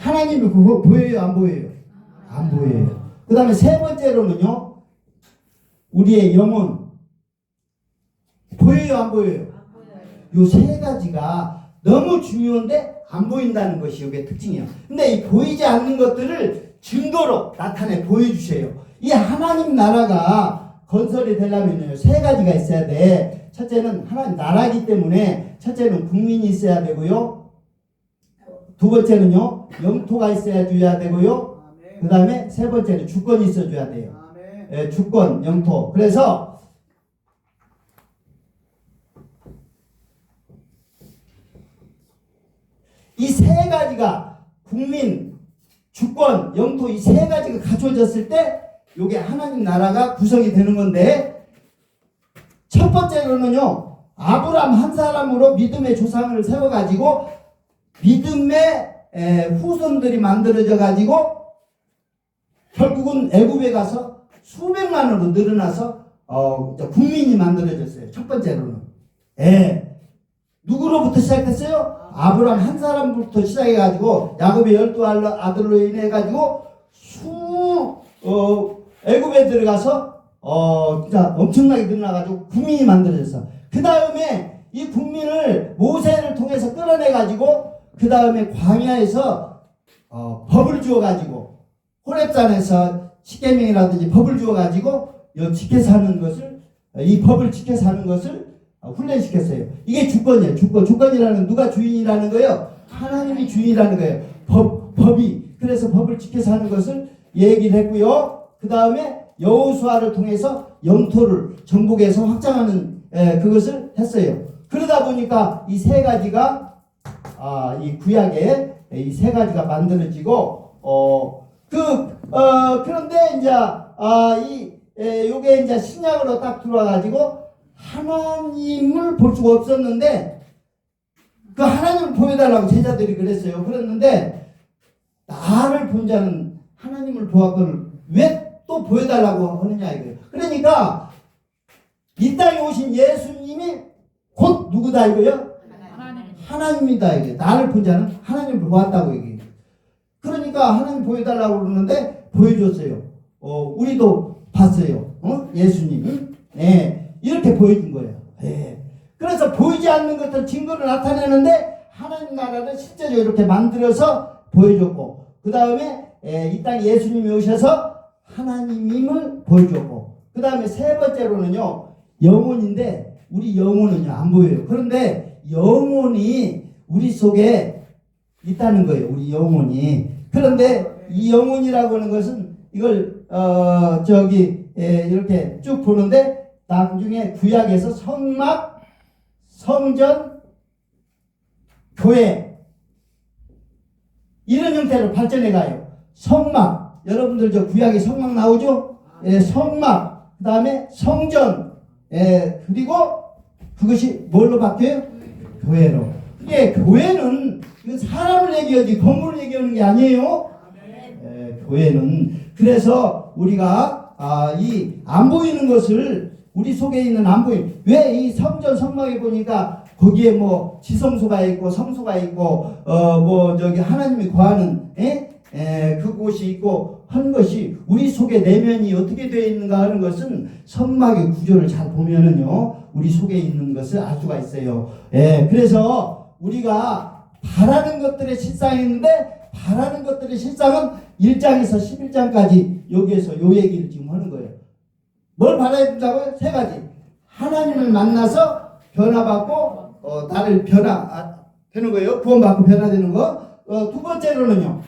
하나님이 보여요, 안 보여요? 안 보여요. 그 다음에 세 번째로는요, 우리의 영혼. 보여요, 안 보여요? 요 세 가지가 너무 중요한데 안 보인다는 것이 이게 특징이에요. 근데 이 보이지 않는 것들을 증거로 나타내 보여주세요. 이 하나님 나라가 건설이 되려면요, 세 가지가 있어야 돼. 첫째는 하나님 나라이기 때문에 첫째는 국민이 있어야 되고요. 두 번째는요, 영토가 있어야 되고요. 그 다음에 세 번째는 주권이 있어줘야 돼요. 예, 주권, 영토. 그래서 이 세 가지가 국민, 주권, 영토 이 세 가지가 갖춰졌을 때 이게 하나님 나라가 구성이 되는 건데, 첫 번째로는요, 아브라함 한 사람으로 믿음의 조상을 세워가지고 믿음의 후손들이 만들어져 가지고 결국은 애굽에 가서 수백만으로 늘어나서 국민이 만들어졌어요. 첫 번째로는. 누구로부터 시작했어요? 아브라함 한 사람부터 시작해가지고 야곱의 12아들로 인해가지고 애굽에 들어가서 진짜 엄청나게 늘어나가지고 국민이 만들어졌어. 그 다음에 이 국민을 모세를 통해서 끌어내가지고 그 다음에 광야에서 법을 주어가지고 호렙산에서 십계명이라든지 법을 주어가지고 지켜 사는 것을, 이 법을 지켜 사는 것을 훈련시켰어요. 이게 주권이에요. 주권이라는 누가 주인이라는 거예요? 하나님이 주인이라는 거예요. 법이. 그래서 법을 지켜 사는 것을 얘기를 했고요. 그 다음에 여호수아를 통해서 영토를 정복해서 확장하는 그것을 했어요. 그러다 보니까 이 세 가지가 이 구약에 이 세 가지가 만들어지고 그런데 이제 요게 이제 신약으로 딱 들어와가지고 하나님을 볼 수가 없었는데 그 하나님을 보여달라고 제자들이 그랬어요. 그랬는데 나를 본 자는 하나님을 보았거늘 왜 또 보여달라고 하느냐 이거예요. 그러니까 이 땅에 오신 예수님이 곧 누구다 이거요? 하나님이다 이게. 나를 본 자는 하나님을 보았다고 얘기해요. 그러니까 하나님 보여달라고 그러는데 보여줬어요. 우리도 봤어요. 예수님이. 이렇게 보여준 거예요. 그래서 보이지 않는 것들 증거를 나타내는데 하나님 나라를 실제적으로 이렇게 만들어서 보여줬고, 그 다음에 이 땅에 예수님이 오셔서 하나님임을 보여줬고, 그 다음에 세 번째로는요, 영혼인데 우리 영혼은요 안 보여요. 그런데 영혼이 우리 속에 있다는 거예요. 우리 영혼이. 그런데 이 영혼이라고 하는 것은 이걸 이렇게 쭉 보는데 나중에 구약에서 성막, 성전, 교회 이런 형태로 발전해 가요. 성막, 여러분들 저 구약에 성막 나오죠? 성막, 그 다음에 성전, 그리고 그것이 뭘로 바뀌어요? 교회로. 이게 교회는 사람을 얘기하지 건물을 얘기하는 게 아니에요. 교회는. 그래서 우리가 이 안 보이는 것을 우리 속에 있는 안 보이는, 왜 이 성전 성막에 보니까 거기에 뭐 지성소가 있고 성소가 있고 하나님이 거하는 그곳이 있고 하는 것이 우리 속에 내면이 어떻게 되어 있는가 하는 것은 성막의 구조를 잘 보면은요 우리 속에 있는 것을 알 수가 있어요. 그래서 우리가 바라는 것들의 실상이 있는데 바라는 것들의 실상은 1장에서 11장까지 여기에서 요 얘기를 지금 하는 거예요. 뭘 바라야 된다고요? 세 가지. 하나님을 만나서 변화받고 나를 되는 거예요. 구원받고 변화되는 거. 두 번째로는요.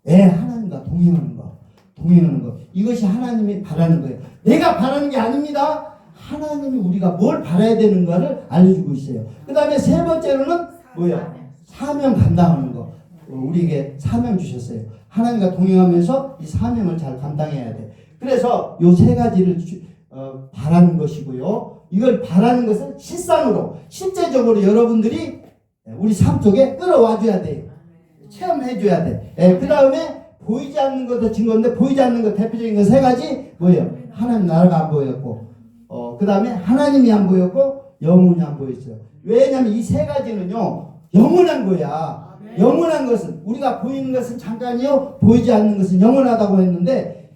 하나님과 동행하는 거. 동행하는 거. 이것이 하나님이 바라는 거예요. 내가 바라는 게 아닙니다. 하나님이 우리가 뭘 바라야 되는가를 알려주고 있어요. 그 다음에 세 번째로는 뭐예요? 사명 감당하는 거. 우리에게 사명 주셨어요. 하나님과 동행하면서 이 사명을 잘 감당해야 돼. 그래서 요 세 가지를 바라는 것이고요. 이걸 바라는 것은 실상으로, 실제적으로 여러분들이 우리 삶 속에 끌어와 줘야 돼요. 체험해 줘야 돼. 그 다음에 보이지 않는 것도 증거인데, 보이지 않는 것 대표적인 거 세 가지 뭐예요? 하나님 나라가 안 보였고, 그 다음에 하나님이 안 보였고, 영혼이 안 보였어요. 왜냐하면 이 세 가지는요 영원한 거야. 영원한 것은 우리가 보이는 것은 잠깐이요 보이지 않는 것은 영원하다고 했는데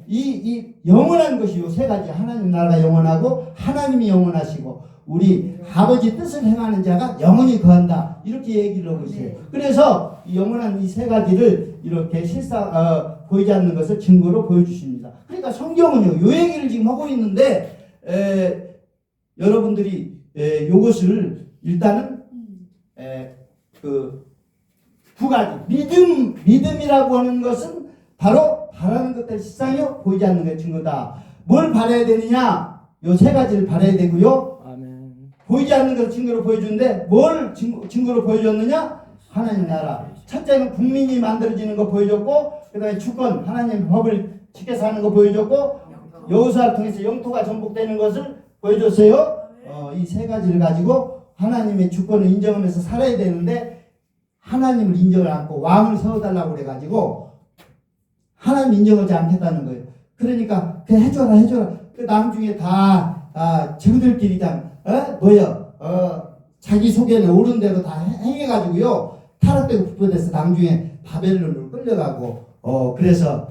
이 영원한 것이 요 세 가지 하나님 나라가 영원하고 하나님이 영원하시고 우리 아버지 뜻을 행하는 자가 영원히 거한다 이렇게 얘기를 하고 있어요. 그래서 이 영원한 이 세 가지를 이렇게 보이지 않는 것을 증거로 보여주십니다. 그러니까 성경은요 요 얘기를 지금 하고 있는데 여러분들이 요것을 일단은 그 두 가지 믿음이라고 하는 것은 바로 바라는 것들 실상이요 보이지 않는 것의 증거다. 뭘 바라야 되느냐? 요 세 가지를 바라야 되고요. 아멘. 보이지 않는 것을 증거로 보여주는데 뭘 증거로 보여줬느냐? 하나님 나라. 첫째는 국민이 만들어지는 거 보여줬고, 그 다음에 주권 하나님 법을 지켜서 하는 거 보여줬고, 여호수아를 통해서 영토가 전복되는 것을 보여줬어요. 이 세 가지를 가지고 하나님의 주권을 인정하면서 살아야 되는데 하나님을 인정을 않고 왕을 세워달라고 그래가지고 하나님 인정하지 않겠다는 거예요. 그러니까 그 해줘라 그 나중에 다 저들끼리 다 자기 속에는 옳은 대로 다 행해가지고요 타락되고 부패돼서 나중에 바벨론으로 끌려가고 그래서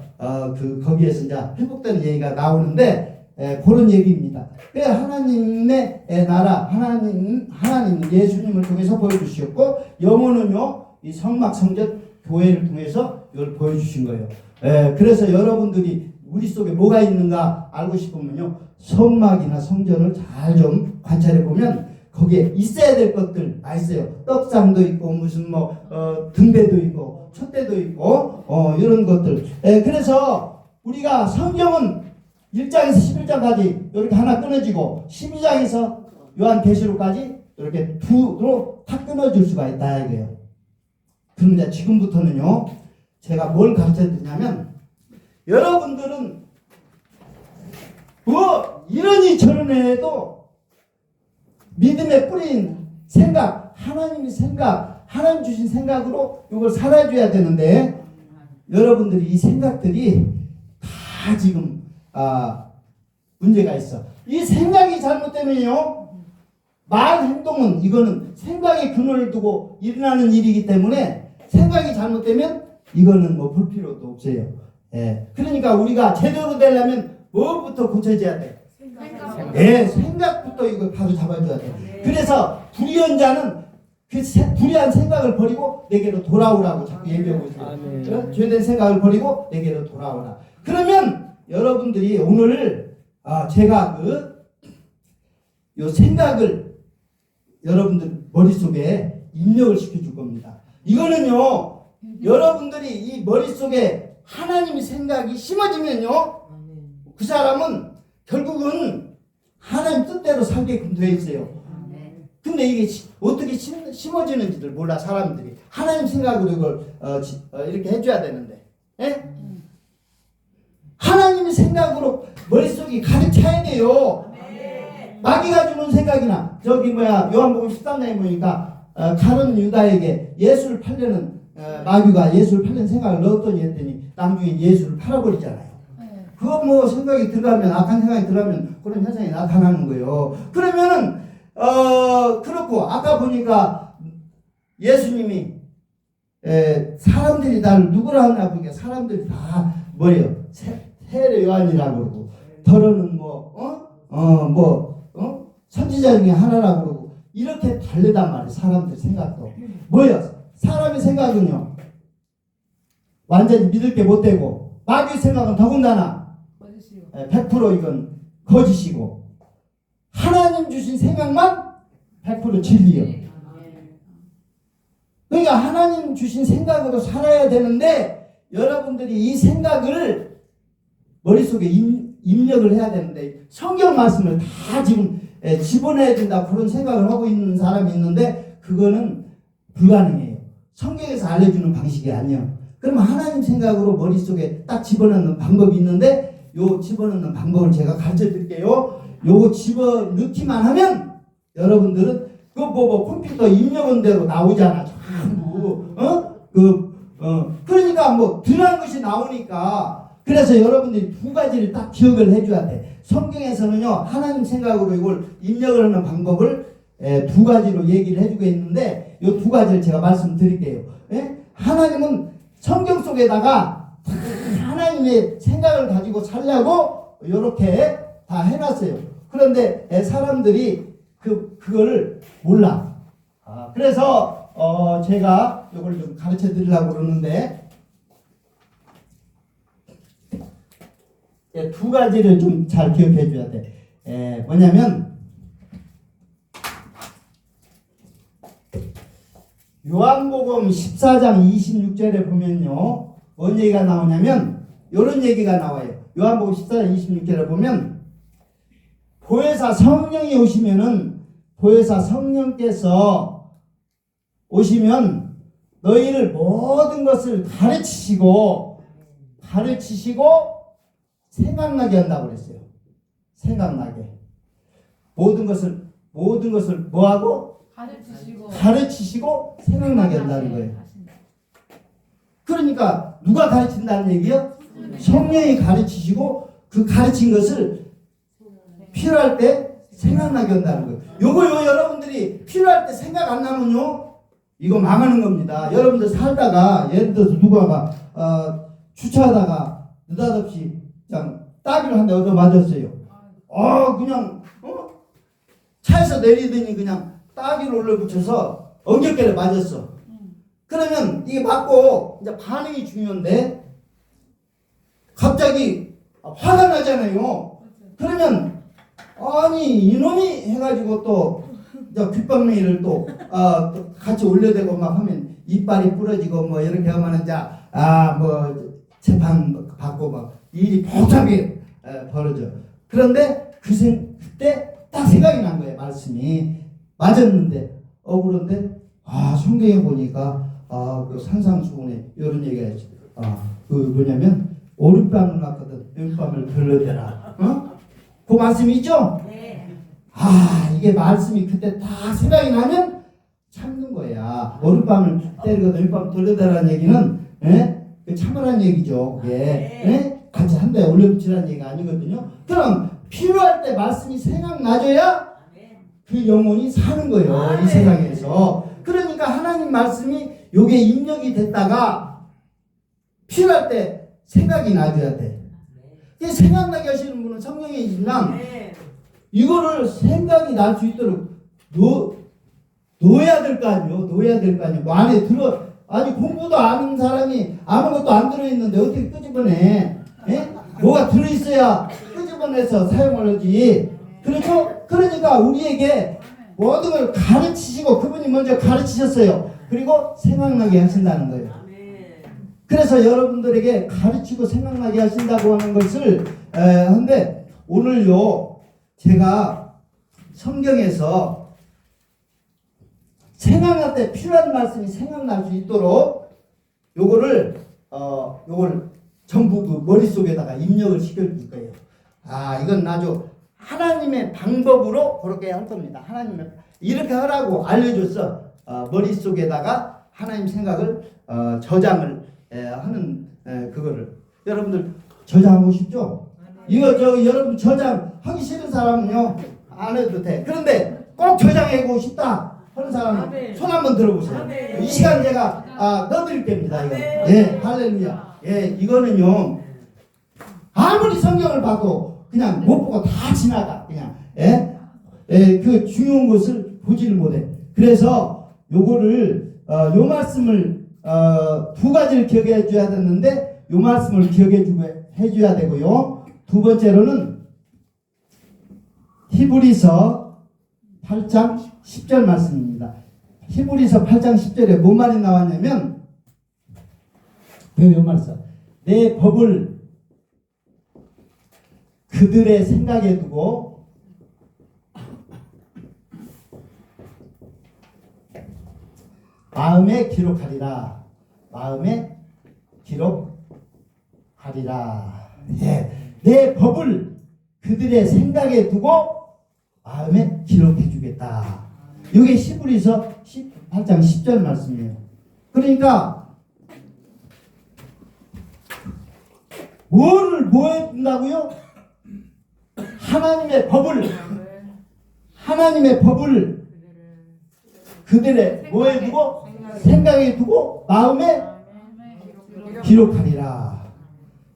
거기에서 이제 회복되는 얘기가 나오는데 그런 얘기입니다. 하나님의 나라 하나님 예수님을 통해서 보여주셨고 영혼은요 이 성막 성전 교회를 통해서 이걸 보여주신 거예요. 그래서 여러분들이 우리 속에 뭐가 있는가 알고 싶으면요 성막이나 성전을 잘 좀 관찰해 보면 거기에 있어야 될 것들 다 있어요. 떡상도 있고 무슨 등대도 있고 촛대도 있고 이런 것들. 그래서 우리가 성경은 1장에서 11장까지 이렇게 하나 끊어지고 12장에서 요한계시록까지 이렇게 두로 탁 끊어줄 수가 있다 이거예요. 그런데 지금부터는요 제가 뭘 가르쳐 드리냐면 여러분들은 이러니 저러니 해도 믿음의 뿌린 생각 하나님의 생각 하나님 주신 생각으로 이걸 살아줘야 되는데 여러분들이 이 생각들이 다 지금 문제가 있어. 이 생각이 잘못되면요 말 행동은 이거는 생각의 근원을 두고 일어나는 일이기 때문에 생각이 잘못되면 이거는 볼 필요도 없어요. 그러니까 우리가 제대로 되려면 뭐부터 고쳐져야 돼? 생각부터 이거 바로 잡아줘야 돼. 그래서 불의한 자는 그 불의한 생각을 버리고 내게로 돌아오라고 자꾸 얘기하고 있어요. 죄된 생각을 버리고 내게로 돌아오라. 그러면 여러분들이 오늘 제가 요 생각을 여러분들 머릿속에 입력을 시켜줄 겁니다. 이거는요 여러분들이 이 머릿속에 하나님의 생각이 심어지면요 그 사람은 결국은 하나님 뜻대로 살게끔 되어 있어요. 근데 이게 어떻게 심어지는지를 몰라 사람들이. 하나님 생각으로 이걸 이렇게 해줘야 되는데 하나님의 생각으로 머릿속이 가득 차야 돼요. 마귀가 주는 생각이나 요한복음 13장에 보니까 가룟 유다에게 예수를 팔려는 마귀가 예수를 팔려는 생각을 넣었더니 했더니 나중에 예수를 팔아버리잖아요. 그거 생각이 들어가면 악한 생각이 들어가면 그런 현상이 나타나는 거예요. 그러면은 그렇고 아까 보니까 예수님이 사람들이 나를 누구라 하나 보니까 사람들이 다 뭐예요? 세례 요한이라고 그러고 더러는 선지자 중에 하나라고 그러고 이렇게 다르단 말이에요. 사람들 생각도 뭐예요? 사람의 생각은요 완전히 믿을 게 못 되고 마귀의 생각은 더군다나 100% 이건 거짓이고 하나님 주신 생각만 100% 진리예요. 그러니까 하나님 주신 생각으로 살아야 되는데 여러분들이 이 생각을 머릿속에 입력을 해야 되는데 성경 말씀을 다 지금 집어넣어야 된다 그런 생각을 하고 있는 사람이 있는데 그거는 불가능해요. 성경에서 알려주는 방식이 아니에요. 그러면 하나님 생각으로 머릿속에 딱 집어넣는 방법이 있는데 요 집어넣는 방법을 제가 가르쳐 드릴게요. 요거 집어넣기만 하면 여러분들은 컴퓨터 입력한 대로 나오잖아. 전부 그러니까 드러난 것이 나오니까 그래서 여러분들이 두 가지를 딱 기억을 해줘야 돼. 성경에서는요 하나님 생각으로 이걸 입력을 하는 방법을 두 가지로 얘기를 해주고 있는데 요 두 가지를 제가 말씀드릴게요. 예? 하나님은 성경 속에다가 하나님의 생각을 가지고 살려고 이렇게 다 해놨어요. 그런데 사람들이 그거를 몰라. 그래서 제가 이걸 좀 가르쳐 드리려고 그러는데, 두 가지를 좀 잘 기억해 줘야 돼. 뭐냐면 요한복음 14장 26절에 보면요, 뭔 얘기가 나오냐면 이런 얘기가 나와요. 요한복음 14장 26절에 보면 보혜사 성령이 오시면은, 보혜사 성령께서 오시면 너희를 모든 것을 가르치시고 생각나게 한다고 그랬어요. 생각나게. 모든 것을 뭐하고? 가르치시고 생각나게 한다는 거예요. 그러니까 누가 가르친다는 얘기요? 성령이 가르치시고 그 가르친 것을 필요할 때 생각나게 한다는 거예요. 요거요, 여러분들이 필요할 때 생각 안 나면요, 이거 망하는 겁니다. 여러분들 살다가 예를 들어서 누가가 주차하다가 느닷없이 그냥 따귀를 한 대 얻어 맞았어요. 그냥 차에서 내리더니 그냥 따귀를 올려붙여서 엉겹결에 맞았어. 그러면 이게 맞고 이제 반응이 중요한데 갑자기 화가 나잖아요. 그러면 아니 이놈이 해가지고 또 귓방망이를 또 같이 올려대고 막 하면 이빨이 부러지고 뭐 이렇게 하면 이제 뭐 재판 받고 막 일이 복잡하게 벌어져. 그런데 그때 딱 생각이 난 거예요. 말씀이 맞았는데 억울한데 성경에 보니까 그 산상수훈에 이런 얘기가 있지. 그 뭐냐면 오른밤을 맞거든 왼밤을 들러대라. 그 말씀이 있죠? 네. 이게 말씀이 그때 다 생각이 나면 참는 거야. 오른밤을 때리거든 왼밤을 들러대라는 얘기는 참으라는 얘기죠. 그게 같이 한 대 올려붙이라는 얘기가 아니거든요. 그럼 필요할 때 말씀이 생각나줘야 그 영혼이 사는 거예요. 이 세상에서. 그러니까 하나님 말씀이 요게 입력이 됐다가 필요할 때 생각이 나줘야 돼. 생각나게 하시는 분은 성령이지만 이거를 생각이 날 수 있도록 놓아야 될 거 아니에요. 놓아야 될 거 아니에요. 뭐 안에 공부도 안 하는 사람이 아무것도 안 들어있는데 어떻게 끄집어내? 뭐가 들어있어야 끄집어내서 사용을 하지. 그렇죠? 그러니까 우리에게 모든 걸 가르치시고 그분이 먼저 가르치셨어요. 그리고 생각나게 하신다는 거예요. 그래서 여러분들에게 가르치고 생각나게 하신다고 하는 것을 한데 오늘요 제가 성경에서 생각날 때 필요한 말씀이 생각날 수 있도록 요걸 전부 그 머릿속에다가 입력을 시켜줄 거예요. 이건 아주 하나님의 방법으로 그렇게 할 겁니다. 하나님의 이렇게 하라고 알려줬어. 머릿속에다가 하나님 생각을 저장을 하는 그거를 여러분들 저장하고 싶죠? 이거 여러분 저장하기 싫은 사람은요 안 해도 돼. 그런데 꼭 저장하고 싶다 하는 사람은 손 한번 들어보세요. 이 시간 제가 넣어드릴 겁니다. 이거. 할렐루야. 이거는요 아무리 성경을 봐도 그냥 못 보고 다 지나가. 그냥 그 중요한 것을 보지를 못해. 그래서 요거를 요 말씀을 두 가지를 기억해 줘야 되는데 요 말씀을 기억해 줘야 되고요. 두 번째로는 히브리서 8장 10절 말씀입니다. 히브리서 8장 10절에 뭔 말이 나왔냐면 요 말씀 내 법을 그들의 생각에 두고 마음에 기록하리라. 마음에 기록하리라. 내 법을 그들의 생각에 두고 마음에 기록해 주겠다. 이게 히브리서 8장 10절 말씀이에요. 그러니까 뭐 해준다고요? 하나님의 법을 그들의 뭐에 두고 생각에 두고 마음에 기록하리라.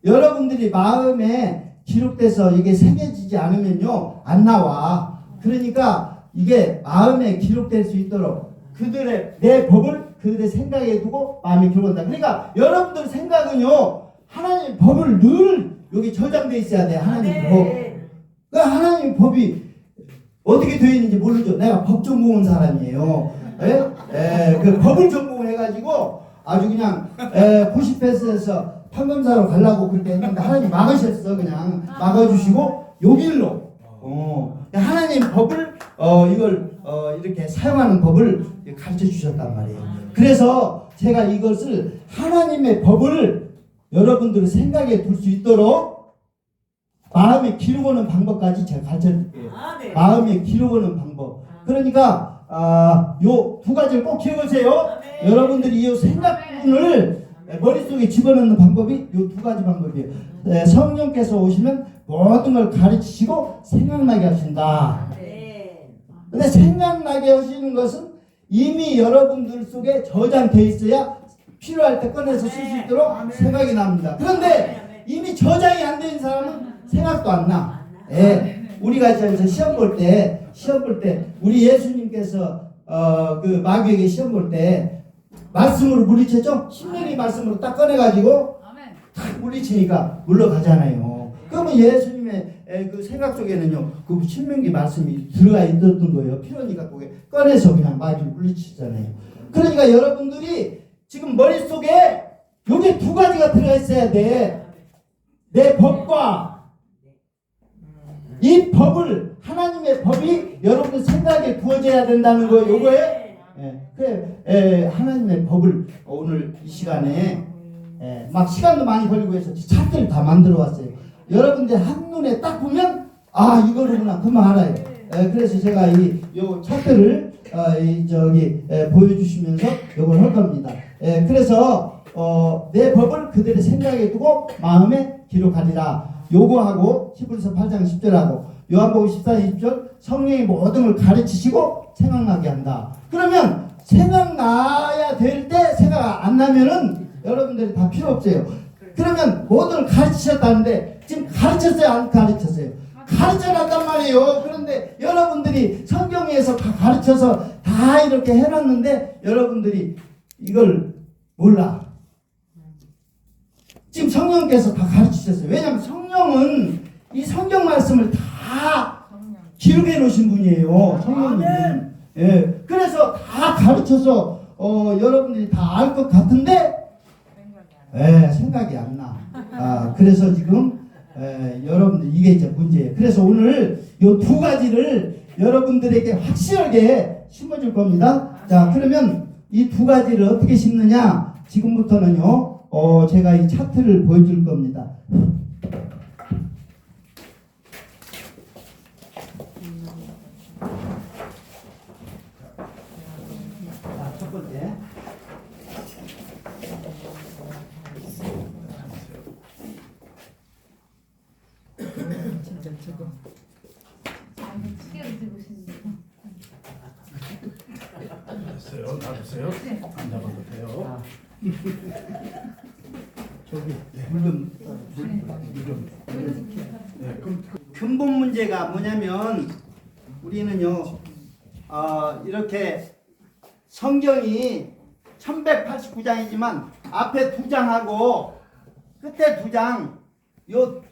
여러분들이 마음에 기록돼서 이게 새겨지지 않으면요 안 나와. 그러니까 이게 마음에 기록될 수 있도록 그들의 내 법을 그들의 생각에 두고 마음에 기록한다. 그러니까 여러분들 생각은요 하나님 법을 늘 여기 저장돼 있어야 돼. 하나님 법. 그 하나님 법이 어떻게 되어 있는지 모르죠. 내가 법 전공한 사람이에요. 그 법을 전공해가지고 아주 그냥 90패스에서 판검사로 가려고 그렇게 했는데 하나님 막으셨어. 그냥 막아주시고 여길로 하나님 법을 이걸 이렇게 사용하는 법을 가르쳐 주셨단 말이에요. 그래서 제가 이것을 하나님의 법을 여러분들의 생각에 둘 수 있도록 마음에 기록하는 방법까지 제가 가르쳐 드릴게요. 마음에 기록하는 방법. 그러니까 요 두 가지를 꼭 기억하세요. 여러분들이 이 생각 부분을 머릿속에 집어넣는 방법이 요 두 가지 방법이에요. 성령께서 오시면 모든 걸 가르치시고 생각나게 하신다. 근데 생각나게 하시는 것은 이미 여러분들 속에 저장되어 있어야 필요할 때 꺼내서 쓸 수 있도록 생각이 납니다. 그런데 이미 저장이 안 된 사람은 생각도 안 나. 우리가 이제 시험 볼 때 우리 예수님께서 그 마귀에게 시험 볼 때 말씀으로 물리쳤죠? 신명기 말씀으로 딱 꺼내가지고 탁 물리치니까 물러가잖아요. 그러면 예수님의 그 생각 속에는요 그 신명기 말씀이 들어가 있었던 거예요. 필요하니까 그게 꺼내서 그냥 마귀를 물리치잖아요. 그러니까 여러분들이 지금 머릿속에 요게 두 가지가 들어가 있어야 돼. 내 법과 이 법을 하나님의 법이 여러분들 생각에 부어져야 된다는 거 요거에 하나님의 법을 오늘 이 시간에 막 시간도 많이 걸리고 해서 차트를 다 만들어 왔어요. 여러분들 한눈에 딱 보면 이거로구나 그만 알아요. 그래서 제가 요 차트를 보여주시면서 요걸 할 겁니다. 그래서 내 법을 그들의 생각에 두고 마음에 기록하리라. 요거하고 히브리서 8장 10절하고 요한복음 14장 20절 성령이 모든 걸 가르치시고 생각나게 한다. 그러면 생각나야 될 때 생각 안 나면은 여러분들이 다 필요 없어요. 그러면 모든 걸 가르치셨다는데 지금 가르쳤어요? 안 가르쳤어요? 가르쳐놨단 말이에요. 그런데 여러분들이 성경에서 다 가르쳐서 다 이렇게 해놨는데 여러분들이 이걸 몰라. 지금 성령께서 다 가르치셨어요. 왜냐하면 성령은 이 성경 말씀을 다 기록해 놓으신 분이에요. 성령은. 그래서 다 가르쳐서 여러분들이 다 알 것 같은데 생각이 안 나. 그래서 지금 여러분들 이게 이제 문제예요. 그래서 오늘 요 두 가지를 여러분들에게 확실하게 심어줄 겁니다. 자, 그러면 이 두 가지를 어떻게 심느냐? 지금부터는요. 제가 이 차트를 보여줄 겁니다. 자, 첫 번째. 놔주세요. 안 잡아도 돼요. 저기 물좀 근본 문제가 뭐냐면 우리는요 이렇게 성경이 1189장이지만 앞에 2장하고 끝에 2장 요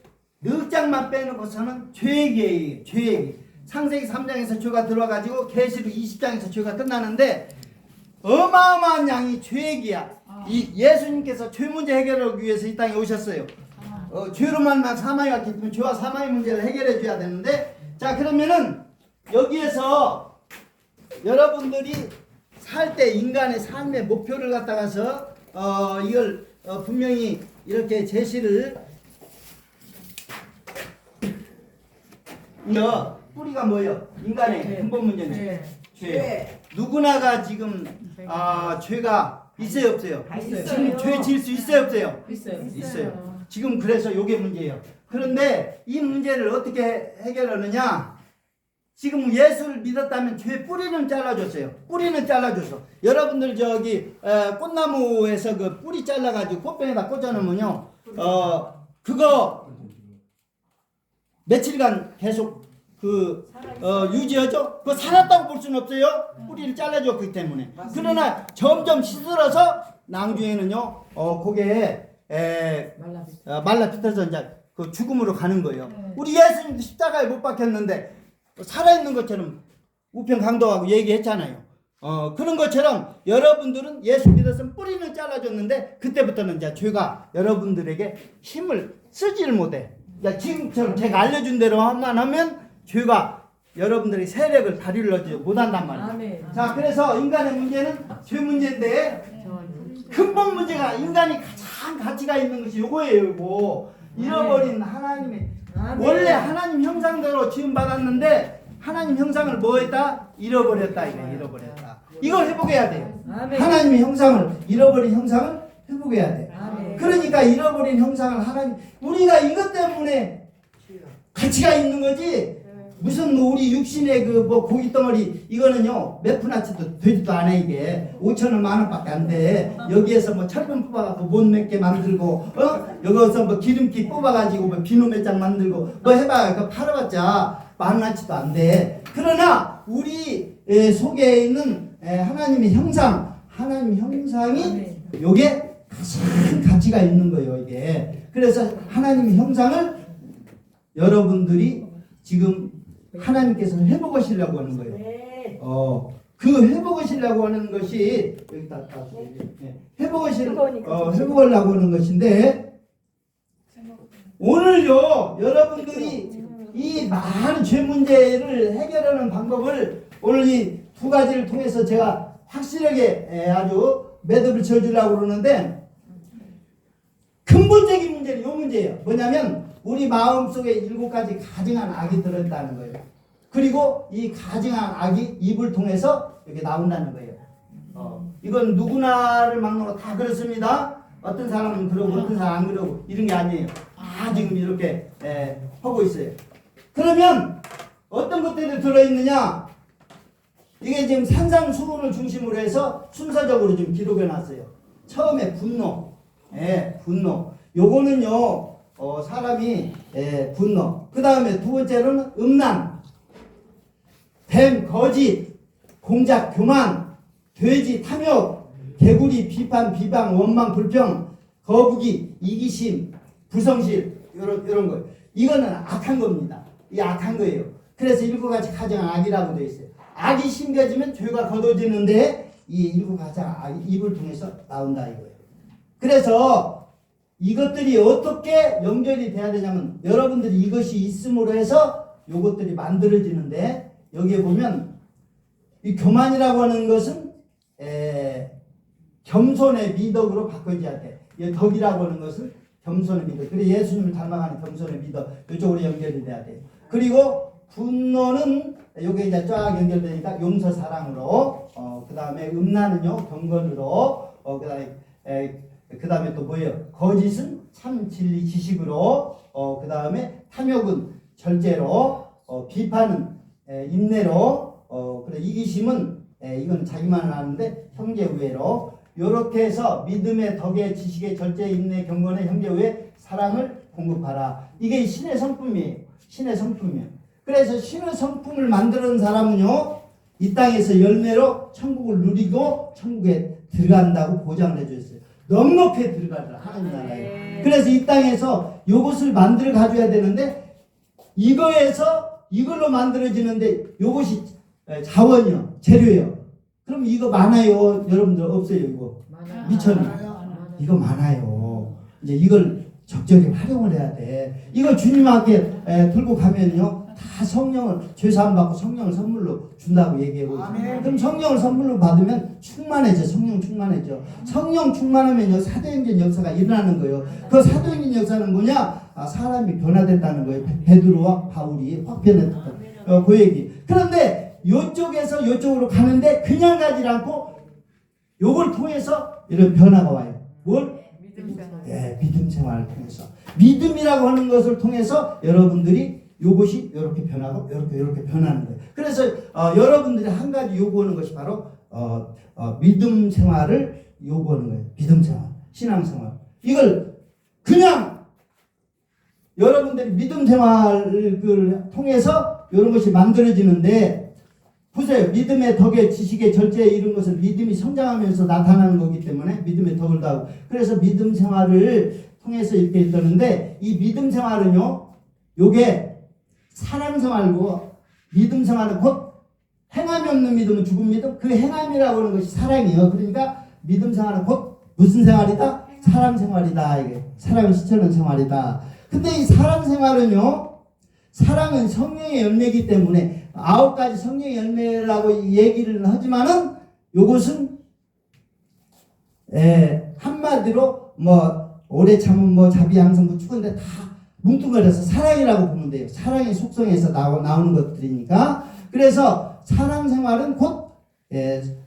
4장만 빼놓고서는 죄얘기예요. 죄얘기. 창세기 3장에서 죄가 들어와가지고 계시록 20장에서 죄가 끝나는데 어마어마한 양이 죄얘기야. 이 예수님께서 죄 문제 해결하기 위해서 이 땅에 오셨어요. 죄로만 사망이 왔기 때문에 죄와 사망의 문제를 해결해 줘야 되는데, 자 그러면은 여기에서 여러분들이 살 때 인간의 삶의 목표를 갖다가서 이걸 분명히 이렇게 제시를 뿌리가 뭐예요? 인간의 근본 문제는 죄. 누구나가 지금 죄가 있어요 없어요? 있어요. 지금 죄 지을 수 있어요 없어요? 있어요. 지금 그래서 요게 문제예요. 그런데 이 문제를 어떻게 해결하느냐? 지금 예수를 믿었다면 죄 뿌리는 잘라줬어요. 뿌리는 잘라줘서 여러분들 저기 꽃나무에서 그 뿌리 잘라가지고 꽃병에다 꽂아놓으면요 그거 며칠간 계속 유지하죠. 그거 살았다고 볼 수는 없어요. 뿌리를 잘라줬기 때문에. 그러나 점점 시들어서 나중에는요 그게 말라 비틀어서 이제 그 죽음으로 가는 거예요. 우리 예수님도 십자가에 못 박혔는데 살아있는 것처럼 우편 강도하고 얘기했잖아요. 그런 것처럼 여러분들은 예수 믿었으면 뿌리는 잘라줬는데 그때부터는 이제 죄가 여러분들에게 힘을 쓰지를 못해. 지금처럼 제가 알려준 대로만 하면 죄가 여러분들의 세력을 발휘를 못한단 말이에요. 자, 그래서 인간의 문제는 죄 문제인데 근본 문제가 인간이 가장 가치가 있는 것이 요거예요. 요거 잃어버린 하나님의 원래 하나님 형상대로 지음 받았는데 하나님 형상을 뭐 했다? 잃어버렸다. 잃어버렸다. 이걸 회복해야 돼요. 하나님의 형상을 잃어버린 형상을 회복해야 돼. 그러니까 잃어버린 형상을 하나님 우리가 이것 때문에 가치가 있는 거지. 무슨 우리 육신의 그 고기 덩어리 이거는요 몇 푼어치도 되지도 않아. 이게 5,000원 10,000원밖에 안 돼. 여기에서 철분 뽑아가지고 못 몇 개 만들고 여기서 기름기 뽑아가지고 비누 몇 장 만들고 해봐. 그 팔아봤자 10,000원어치도 안 돼. 그러나 우리 속에 있는 하나님의 형상, 하나님 형상이 요게 가장 가치가 있는 거예요. 이게 그래서 하나님의 형상을 여러분들이 지금 하나님께서 회복하시려고 하는 거예요. 그 회복하시려고 하는 것이 여기다 회복하려고 하는 것인데 오늘요 여러분들이 이 많은 죄 문제를 해결하는 방법을 오늘 이 두 가지를 통해서 제가 확실하게 아주 매듭을 지어주려고 그러는데 근본적인 문제는 이 문제예요. 뭐냐면 우리 마음속에 7가지 가증한 악이 들어있다는 거예요. 그리고 이 가증한 악이 입을 통해서 이렇게 나온다는 거예요. 이건 누구나를 막론하고 다 그렇습니다. 어떤 사람은 그러고 어떤 사람은 안 그러고 이런 게 아니에요. 다 지금 이렇게 하고 있어요. 그러면 어떤 것들이 들어있느냐? 이게 지금 산상수훈을 중심으로 해서 순서적으로 좀 기록해 놨어요. 처음에 분노. 분노. 요거는요 사람이 분노. 그 다음에 두 번째로는 음란, 뱀, 거짓, 공작, 교만, 돼지, 탐욕, 개구리, 비판, 비방, 원망, 불평, 거북이, 이기심, 불성실 이런 거. 이거는 악한 겁니다. 이 악한 거예요. 그래서 7가지 가장 악이라고 되어 있어요. 악이 심겨지면 죄가 거둬지는데 이 7가지 악이 입을 통해서 나온다 이거예요. 그래서 이것들이 어떻게 연결이 돼야 되냐면 여러분들이 이것이 있음으로 해서 요것들이 만들어지는데 여기에 보면 이 교만이라고 하는 것은 겸손의 미덕으로 바꿔줘야 돼. 이 덕이라고 하는 것을 겸손의 미덕. 그래 예수님을 닮아가는 겸손의 미덕 이쪽으로 연결이 돼야 돼요. 그리고 분노는 요게 이제 쫙 연결되니까 용서 사랑으로 그 다음에 음란은요 경건으로 그 다음에 또 뭐예요? 거짓은 참 진리 지식으로 그 다음에 탐욕은 절제로 비판은 인내로 그래 이기심은 이건 자기만을 아는데 형제 우애로 요렇게 해서 믿음의 덕의 지식의 절제 인내 경건의 형제 우애 사랑을 공급하라. 이게 신의 성품이에요. 신의 성품이에요. 그래서 신의 성품을 만드는 사람은요 이 땅에서 열매로 천국을 누리고 천국에 들어간다고 보장을 해줬어요. 넉넉히 들어가더라 하나님 나라에. 그래서 이 땅에서 요것을 만들어 가져야 되는데 이걸로 만들어지는데 요것이 자원이요 재료예요. 그럼 이거 많아요 여러분들? 없어요 이거? 미천이 이거 많아요. 이제 이걸 적절히 활용을 해야 돼. 이걸 주님 앞에 들고 가면요 다 성령을 죄사함 받고 성령을 선물로 준다고 얘기하고 있어요. 그럼 성령을 선물로 받으면 충만해져. 성령 충만해져. 성령 충만하면요 사도행전 역사가 일어나는 거예요. 그 사도행전 역사는 뭐냐? 사람이 변화됐다는 거예요. 베드로와 바울이 확 변했다. 그 얘기. 그런데 요쪽에서 요쪽으로 가는데 그냥 가지 않고 요걸 통해서 이런 변화가 와요. 뭘? 믿음 생활을 통해서. 믿음이라고 하는 것을 통해서 여러분들이 요것이 이렇게 변하고 이렇게 변하는 거예요. 그래서 여러분들이 한 가지 요구하는 것이 바로 믿음 생활을 요구하는 거예요. 믿음 생활, 신앙 생활. 이걸 그냥 여러분들이 믿음 생활을 통해서 이런 것이 만들어지는데, 보세요. 믿음의 덕에 지식의 절제 이런 것은 믿음이 성장하면서 나타나는 거기 때문에 믿음의 덕을 다하고, 그래서 믿음 생활을 통해서 이렇게 있었는데, 이 믿음 생활은요, 요게 사랑 생활이고, 믿음 생활은 곧 행함이 없는 믿음은 죽은 믿음, 그 행함이라고 하는 것이 사랑이에요. 그러니까 믿음 생활은 곧 무슨 생활이다? 사랑 생활이다. 이게 사랑을 실천하는 생활이다. 근데 이 사랑 생활은요, 사랑은 성령의 열매이기 때문에 9가지 성령의 열매라고 얘기를 하지만은 요것은 한마디로 뭐 오래 참은 뭐 자비양성 뭐 죽은데 다 뭉뚱그려서 사랑이라고 보면 돼요. 사랑의 속성에서 나오는 것들이니까. 그래서 사랑 생활은 곧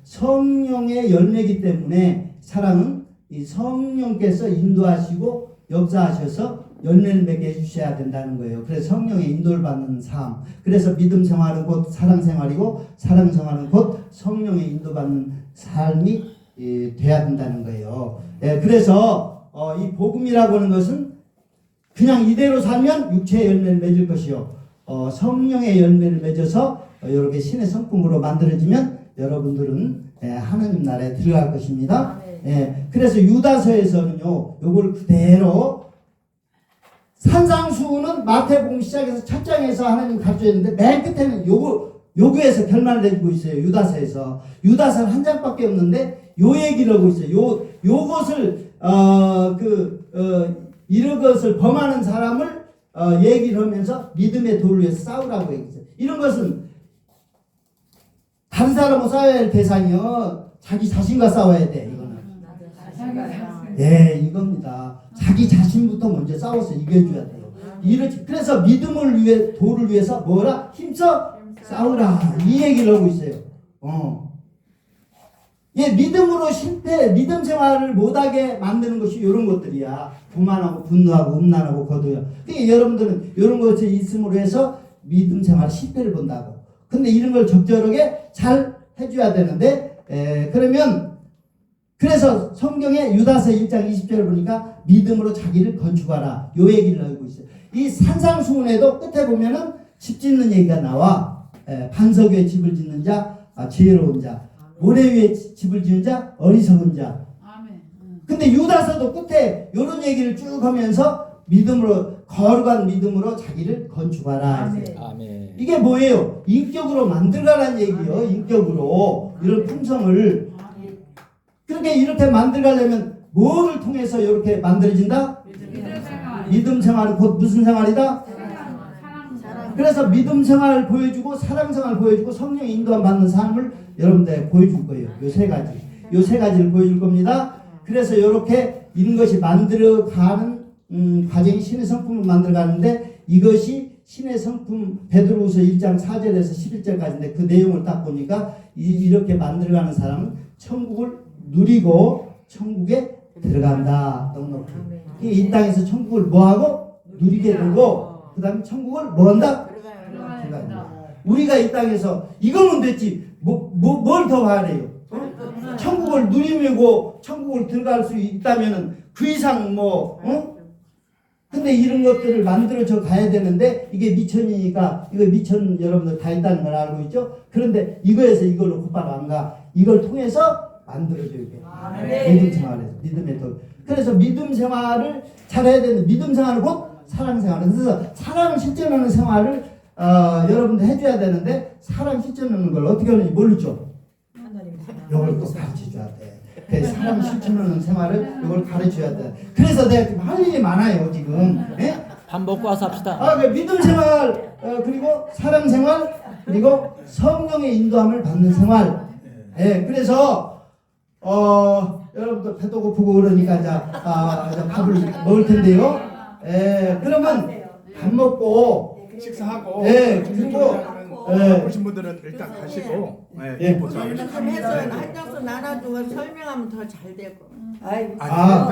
성령의 열매이기 때문에 사랑은 이 성령께서 인도하시고 역사하셔서 열매를 맺게 해주셔야 된다는 거예요. 그래서 성령의 인도를 받는 삶. 그래서 믿음 생활은 곧 사랑 생활이고, 사랑 생활은 곧 성령의 인도받는 삶이 돼야 된다는 거예요. 그래서 이 복음이라고 하는 것은 그냥 이대로 살면 육체의 열매를 맺을 것이요, 성령의 열매를 맺어서 이렇게 신의 성품으로 만들어지면 여러분들은 하나님 나라에 들어갈 것입니다. 그래서 유다서에서는요, 요걸 그대로 산상수훈은 마태복음 시작해서 첫 장에서 하나님 가르쳐줬는데 맨 끝에는 요거에서 결말을 내주고 있어요. 유다서에서. 유다서는 한 장밖에 없는데 요 얘기를 하고 있어요. 요것을 이런 것을 범하는 사람을 얘기를 하면서 믿음의 도를 위해서 싸우라고 얘기했어요. 이런 것은 다른 사람하고 싸워야 할 대상이요, 자기 자신과 싸워야 돼. 이겁니다. 자기 자신부터 먼저 싸워서 이겨줘야 돼요. 그래서 믿음을 위해, 도를 위해서 뭐라? 힘써 싸우라. 이 얘기를 하고 있어요. 믿음으로 믿음 생활을 못하게 만드는 것이 이런 것들이야. 교만하고 분노하고 음란하고 거두요. 그러니까 여러분들은 이런 것이 있음으로 해서 믿음 생활 실패를 본다고. 근데 이런 걸 적절하게 잘 해줘야 되는데, 그래서 성경에 유다서 1장 20절을 보니까 믿음으로 자기를 건축하라. 요 얘기를 하고 있어요. 이 산상수훈에도 끝에 보면은 집 짓는 얘기가 나와. 반석 위에 집을 짓는 자, 지혜로운 자. 모래 위에 집을 짓는 자, 어리석은 자. 근데 유다서도 끝에 요런 얘기를 쭉 하면서 믿음으로, 거룩한 믿음으로 자기를 건축하라. 아멘. 이게 뭐예요? 인격으로 만들어가라는 얘기예요. 인격으로. 이런 품성을. 그렇게 이렇게 만들어가려면 뭐를 통해서 이렇게 만들어진다? 믿음 생활은 곧 무슨 생활이다? 그래서 믿음 생활을 보여주고, 사랑 생활을 보여주고, 성령의 인도함 받는 삶을 여러분들 보여줄 거예요. 요 세 가지. 요 세 가지를 보여줄 겁니다. 그래서 이렇게 이런 것이 만들어가는 과정이 신의 성품을 만들어가는데, 이것이 신의 성품, 베드로후서 1장 4절에서 11절까지인데 그 내용을 딱 보니까 이렇게 만들어가는 사람은 천국을 누리고 천국에 들어간다. 넉넉히. 이 땅에서 천국을 뭐하고? 누리게 되고, 그 다음에 천국을 뭐한다? 들어간다. 우리가 이 땅에서 이거면 됐지. 뭘 더 바래요? 천국을 누리고 천국을 들어갈 수 있다면은 그 이상 근데 이런 것들을 만들어져 가야 되는데, 이게 미천이니까, 이거 미천 여러분들 다 있다는 걸 알고 있죠? 그런데 이거에서 이걸로 곧바로 안 가. 이걸 통해서 만들어줘야 돼. 믿음 생활에서. 믿음의 덕. 그래서 믿음 생활을 잘해야 되는, 믿음 생활은 곧 사랑 생활. 그래서 사랑을 실천하는 생활을 여러분들 해줘야 되는데, 사랑 실천하는 걸 어떻게 하는지 모르죠? 이걸 또 가르쳐줘야 돼. 그래서 사랑 실천하는 생활을 이걸 가르쳐야 돼. 그래서 내가 지금 할 일이 많아요 지금. 밥 먹고 와서 합시다. 그 믿음 생활, 그리고 사랑 생활, 그리고 성령의 인도함을 받는 생활. 그래서 여러분들 배도 고프고 그러니까 이제 밥을 먹을 텐데요. 그러면 밥 먹고 식사하고. 그리고 오신 분들은 일단 가시고. 좀 해서 한 장씩 나눠주고 설명하면 더 잘 되고. 아